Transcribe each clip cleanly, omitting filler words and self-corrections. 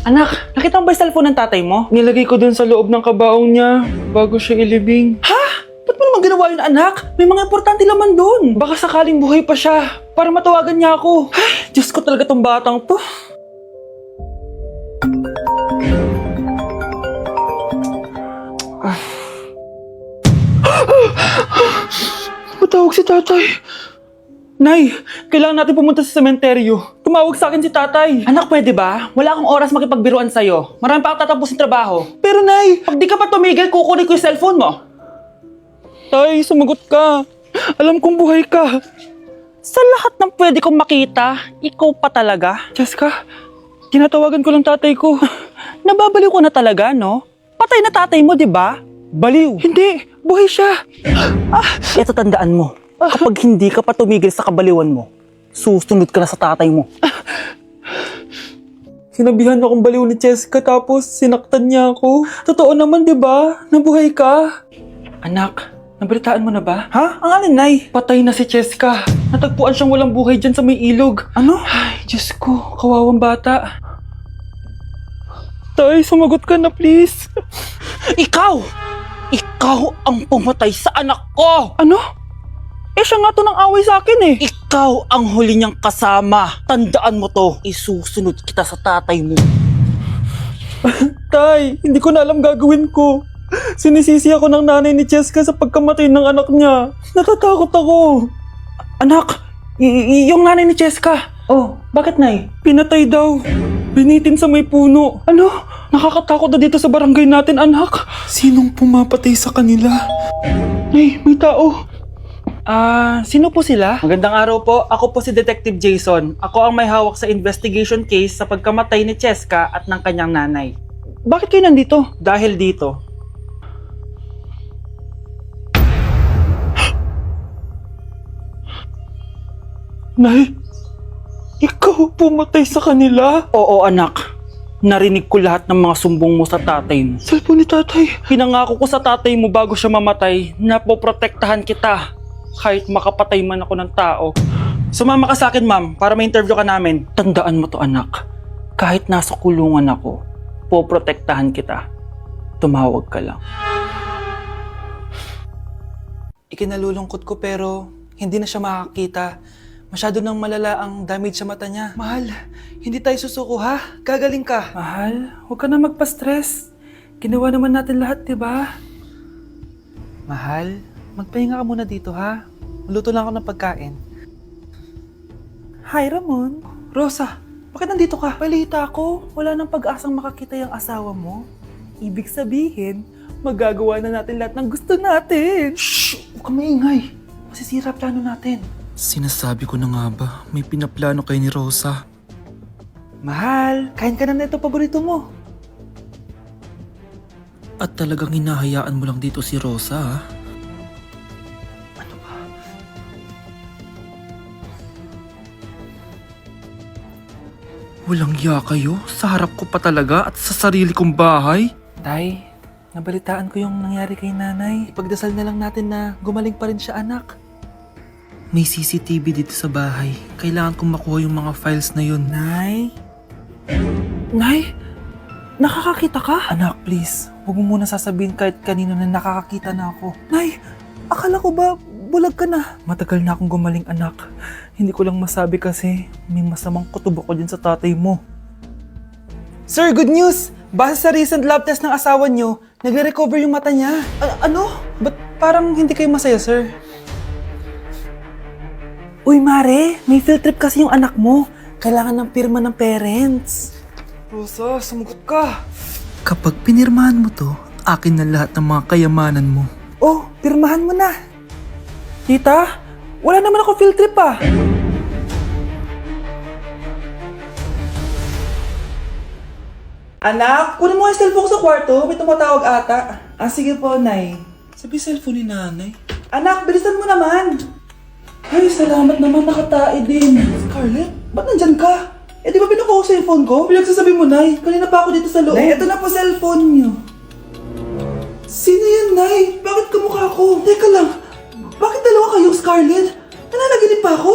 Anak, nakita mo ba yung cellphone ng tatay mo? Nilagay ko dun sa loob ng kabaong niya bago siya ilibing. Ha? Ba't mo naman ginawa yun, anak? May mga importante laman dun. Baka sakaling buhay pa siya para matawagan niya ako. Ay, Diyos ko talaga tong batang to. Matawag si tatay. Nay, kailangan natin pumunta sa sementeryo. Tumawag sa akin si tatay. Anak, pwede ba? Wala akong oras makipagbiruan sa'yo. Marami pa ako tatapusin trabaho. Pero nay, Pag di ka pa tumigil, kukunin ko yung cellphone mo. tay, sumagot ka. Alam kong buhay ka. Sa lahat ng pwede kong makita, ikaw pa talaga. Jessica, tinatawagan ko lang tatay ko. Nababaliw ko na talaga, no? Patay na tatay mo, di ba? Baliw. Hindi, buhay siya. Ito tandaan mo. Kapag hindi ka pa tumigil sa kabaliwan mo, susunod ka na sa tatay mo. Sinabihan akong baliw ni Jessica tapos sinaktan niya ako. Totoo naman, di ba? Nabuhay ka. Anak, nabalitaan mo na ba? Ha? Ang alin, Nay? Patay na si Jessica. Natagpuan siyang walang buhay dyan sa may ilog. Ano? Ay, Diyos ko, kawawang bata. Tay, sumagot ka na please. Ikaw! Ikaw ang pumatay sa anak ko! Ano? Eh siya nga to ng away sa akin eh. Ikaw ang huli niyang kasama. Tandaan mo to. Isusunod kita sa tatay mo. Tay, hindi ko na alam gagawin ko. Sinisisi ako ng nanay ni Jessica sa pagkamatay ng anak niya. Natatakot ako. Anak, yung nanay ni Jessica. Oh, bakit nay? Pinatay daw. Binitin sa may puno. Ano? Nakakatakot na dito sa barangay natin, anak. Sinong pumapatay sa kanila? Ay, may tao. Sino po sila? Magandang araw po. Ako po si Detective Jason. Ako ang may hawak sa investigation case sa pagkamatay ni Jessica at ng kanyang nanay. Bakit kayo nandito? Dahil dito. Nay, ikaw pumatay sa kanila? Oo anak. Narinig ko lahat ng mga sumbong mo sa tatay mo. Cellphone ni tatay. Pinangako ko sa tatay mo bago siya mamatay na poprotektahan kita. Kahit makapatay man ako ng tao. Sumama ka sa akin, ma'am, para ma-interview ka namin. Tandaan mo to, anak. Kahit nasa kulungan ako, poprotektahan kita. Tumawag ka lang. Ikinalulungkot ko pero hindi na siya makakita. Masyado nang malala ang damage sa mata niya. Mahal, hindi tayo susuko ha? Gagaling ka. Mahal, huwag ka na magpa-stress. Ginawa naman natin lahat, diba? Mahal, magpahinga ka muna dito ha. Maluto lang ako ng pagkain. Hi, Ramon. Rosa, bakit nandito ka? Balita ko, wala nang pag-asang makakita yung asawa mo. Ibig sabihin, magagawa na natin lahat ng gusto natin. Shhh! Huwag ka maingay. Masisira plano natin. Sinasabi ko na nga ba, may pinaplano kay ni Rosa. Mahal, kain ka na nito paborito mo. At talagang hinahayaan mo lang dito si Rosa, ha? Ano ba? Walang iya kayo, sa harap ko pa talaga at sa sarili kong bahay. Tay, nabalitaan ko yung nangyari kay nanay. Ipagdasal na lang natin na gumaling pa rin siya, anak. May CCTV dito sa bahay. Kailangan kong makuha yung mga files na yun. Nay? Nay? Nakakakita ka? Anak, please. Huwag mo muna sasabihin kahit kanino na nakakakita na ako. Nay, akala ko ba bulag ka na? Matagal na akong gumaling, anak. Hindi ko lang masabi kasi may masamang kutob ako dyan sa tatay mo. Sir, good news! Base sa recent lab test ng asawa niyo, nagre-recover yung mata niya. Ano? Ba't parang hindi kayo masaya, sir? Uy, Mare, may field trip kasi yung anak mo. Kailangan ng pirma ng parents. Rosa, sumagot ka. Kapag pinirmahan mo to, akin na lahat ng mga kayamanan mo. Oh, pirmahan mo na. Tita, wala naman ako field trip ah. Anak, kunin mo yung cellphone ko sa kwarto. May tumatawag ata. Sige po, Nay. Sabi cellphone ni nanay. Anak, bilisan mo naman. Ay, salamat naman, nakatae din. Scarlett, ba't nandyan ka? Eh, di ba pinukuha ko sa cellphone ko? Pinagsasabi mo, Nay. Kanina pa ako dito sa loob. Nay, eto na po cellphone niyo. Sino yan, Nay? Bakit kamukha ko? Teka lang, bakit dalawa kayong Scarlett? Nananaginip pa ako?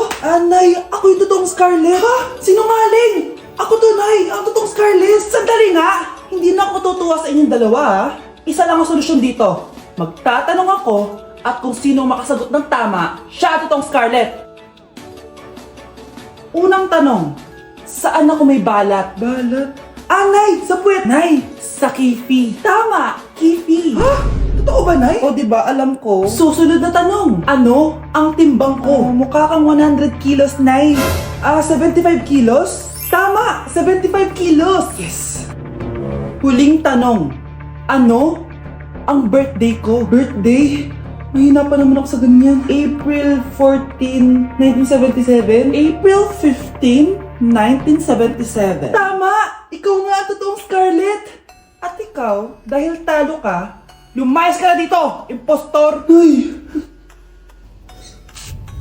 Nay, ako yung totoong Scarlett. Ha? Sinungaling? Ako to, Nay! Ang totoong Scarlett! Sandali nga! Hindi na ako tutuwa sa inyong dalawa, ha? Isa lang ang solusyon dito. Magtatanong ako at kung sino ang makasagot ng tama, siya ang totoong Scarlett. Unang tanong, saan ako may balat? Balat? Ah, Nay! Sa puwet! Nay! Sa kifi. Tama! Kifi. Ha? Totoo ba, Nay? O, diba? Alam ko. Susunod na tanong. Ano ang timbang ko? Mukha kang 100 kilos, Nay. 75 kilos? Tama! 75 kilos! Yes! Huling tanong. Ano ang birthday ko? Birthday? Mahina pa naman ako sa ganyan. April 14, 1977? April 15, 1977. Tama! Ikaw nga ang totoong Scarlett! At ikaw, dahil talo ka, lumayas ka na dito, impostor! Ay!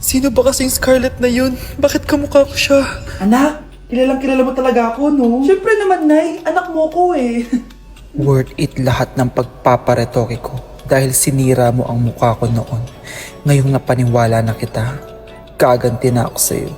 Sino ba kasing Scarlett na yun? Bakit kamukha ko siya? Anak, kilalang kilala mo talaga ako, no? Siyempre naman, Nay. Anak mo ko eh. Worth it lahat ng pagpaparetoke ko dahil sinira mo ang mukha ko noon. Ngayong napaniwala na kita, gaganti na ako sa'yo.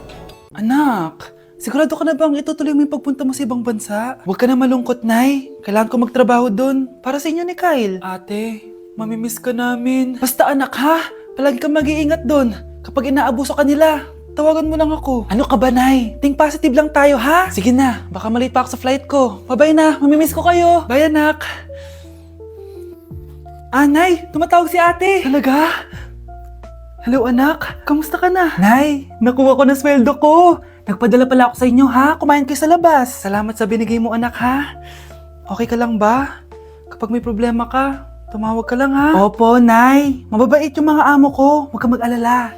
Anak, sigurado ka na bang itutuloy mo yung pagpunta mo sa ibang bansa? Huwag ka na malungkot, Nay. Kailangan ko magtrabaho doon para sa inyo ni Kyle. Ate, mamimiss ka namin. Basta anak, ha? Palagi kang mag-iingat doon. Kapag inaabuso ka nila, tawagan mo lang ako. Ano ka ba, Nay? Think positive lang tayo, ha? Sige na, baka malate pa ako sa flight ko. Bye-bye na, mamimiss ko kayo. Bye, anak. Ah, Nay, tumatawag si ate. Talaga? Hello, anak. Kamusta ka na? Nay, nakuha ko na sweldo ko. Nagpadala pala ako sa inyo, ha? Kumain kayo sa labas. Salamat sa binigay mo, anak, ha? Okay ka lang ba? Kapag may problema ka, tumawag ka lang, ha? Opo, Nay. Mababait yung mga amo ko. Huwag kang mag-alala.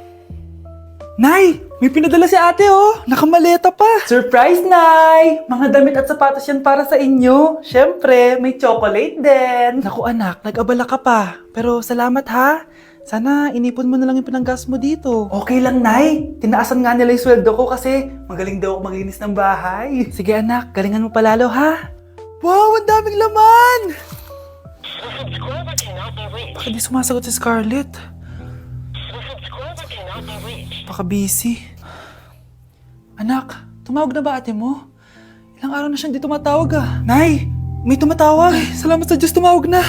Nay! May pinadala si ate, oh! Nakamaleta pa! Surprise, Nay! Mga damit at sapatos yan para sa inyo. Siyempre, may chocolate din. Naku, anak, nag-abala ka pa. Pero salamat, ha? Sana inipon mo na lang yung pinanggas mo dito. Okay lang, Nay. Tinaasan nga nila yung sweldo ko kasi magaling daw ako maglinis ng bahay. Sige, anak. Galingan mo palalo, ha? Wow, ang daming laman! Bakit di sumasagot si Scarlett? Baka busy. Anak, tumawag na ba ate mo? Ilang araw na siyang di tumatawag ah. Nay, may tumatawag. Ay, salamat sa Diyos, tumawag na.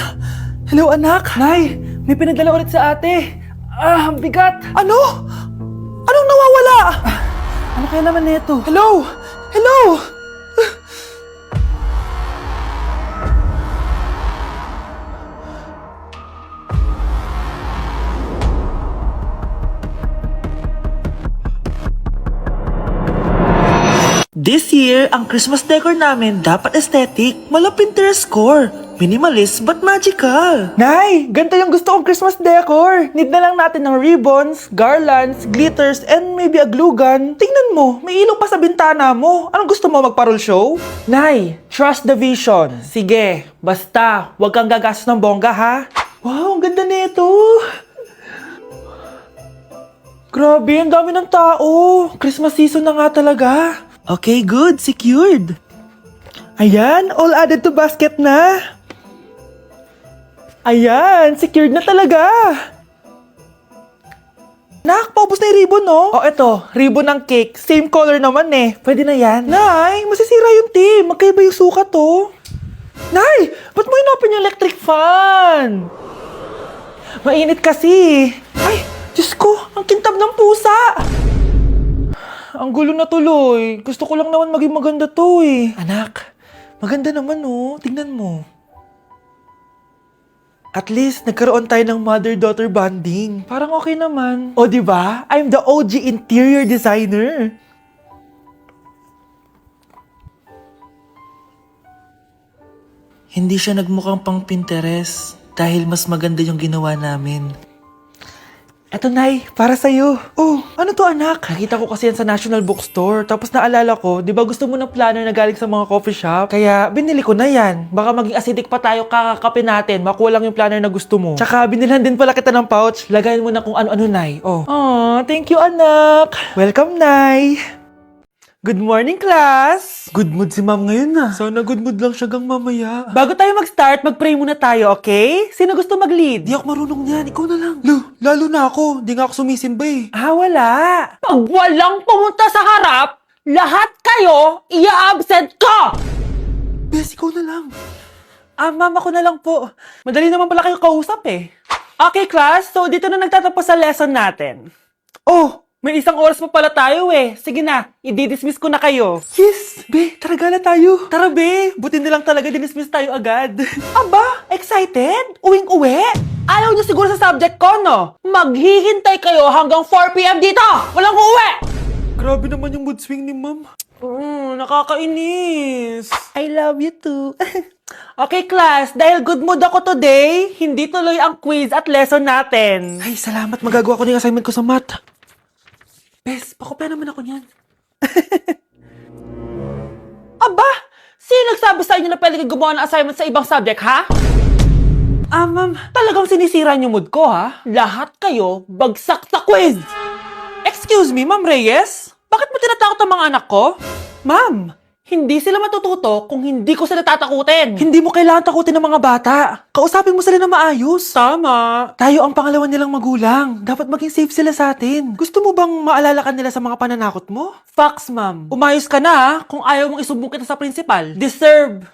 Hello anak. Nay, may pinadala ulit sa ate. Ah, ang bigat. Ano? Anong nawawala? Ano kaya naman nito? Hello? Hello? This year, ang Christmas decor namin dapat aesthetic, mala Pinterest score. Minimalist but magical. Nay, ganito yung gusto kong Christmas decor. Need na lang natin ng ribbons, garlands, glitters, and maybe a glue gun. Tingnan mo, may ilong pa sa bintana mo. Anong gusto mo, mag-parol show? Nay, trust the vision. Sige, basta, huwag kang gagastos ng bongga ha. Wow, ang ganda nito. Grabe, ang dami ng tao. Christmas season na nga talaga. Okay, good. Secured. Ayan, all added to basket na. Ayan, secured na talaga. Nak, paubos na yung ribbon, no? Oh, eto, ribbon ng cake. Same color naman eh. Pwede na yan. Nay, masisira yung team. Magkaiba yung sukat, oh. Nay, ba't mo inopin yung electric fan? Mainit kasi. Ay, Diyos ko, ang kintab ng pusa. Ang gulo na tuloy. Gusto ko lang naman maging maganda to eh. Anak, maganda naman oh. Tingnan mo. At least, nagkaroon tayo ng mother-daughter bonding. Parang okay naman. O, di ba? I'm the OG interior designer. Hindi siya nagmukhang pang Pinterest dahil mas maganda yung ginawa namin. Eto, Nay, para sa'yo. Oh, ano to, anak? Nakita ko kasi yan sa National Bookstore. Tapos naalala ko, di ba gusto mo ng planner na galing sa mga coffee shop? Kaya binili ko na yan. Baka maging acidic pa tayo kakakapin natin. Makuha lang yung planner na gusto mo. Tsaka binilhan din pala kita ng pouch. Lagayin mo na kung ano-ano, Nay. Oh. Aw, thank you, anak. Welcome, Nay. Good morning, class! Good mood si ma'am ngayon na. Sana good mood lang siya gang mamaya. Bago tayo mag-start, mag-pray muna tayo, okay? Sino gusto mag-lead? Di ako marunong niyan, ikaw na lang. Lalo na ako, di nga ako sumisimba eh. Ah, wala. Pag walang pumunta sa harap, Lahat kayo, i-absent ko! Bes, ikaw na lang. Ma'am, ako na lang po. Madali naman pala kayo kausap eh. Okay, class. So, dito na nagtatapos sa lesson natin. Oh, may isang oras pa pala tayo eh. Sige na, i-dismiss ko na kayo. Yes! Be, tara gala tayo. Tara, be. Buti na lang talaga dinismiss tayo agad. Aba, excited? Uwing-uwi? Ayaw niyo siguro sa subject ko, no? Maghihintay kayo hanggang 4 p.m. dito! Walang uuwi! Grabe naman yung mood swing ni ma'am. Nakakainis. I love you too. Okay, class. Dahil good mood ako today, hindi tuloy ang quiz at lesson natin. Ay, salamat. Magagawa ko na yung assignment ko sa math. Bes, pakopya naman ako niyan. Aba, sino nagsabi sa inyo na pwede kayo gumawa ng assignment sa ibang subject, ha? Ma'am. Talagang sinisira niyo mood ko, ha? Lahat kayo bagsak sa quiz! Excuse me, Ma'am Reyes? Bakit mo tinatakot ang mga anak ko? Ma'am, hindi sila matututo kung hindi ko sila tatakutin. Hindi mo kailangan takutin ng mga bata. Kausapin mo sila na maayos. Tama. Tayo ang pangalawa nilang magulang. Dapat maging safe sila sa atin. Gusto mo bang maalala ka nila sa mga pananakot mo? Facts, ma'am. Umayos ka na ha, kung ayaw mong isumbong kita sa principal. Deserve.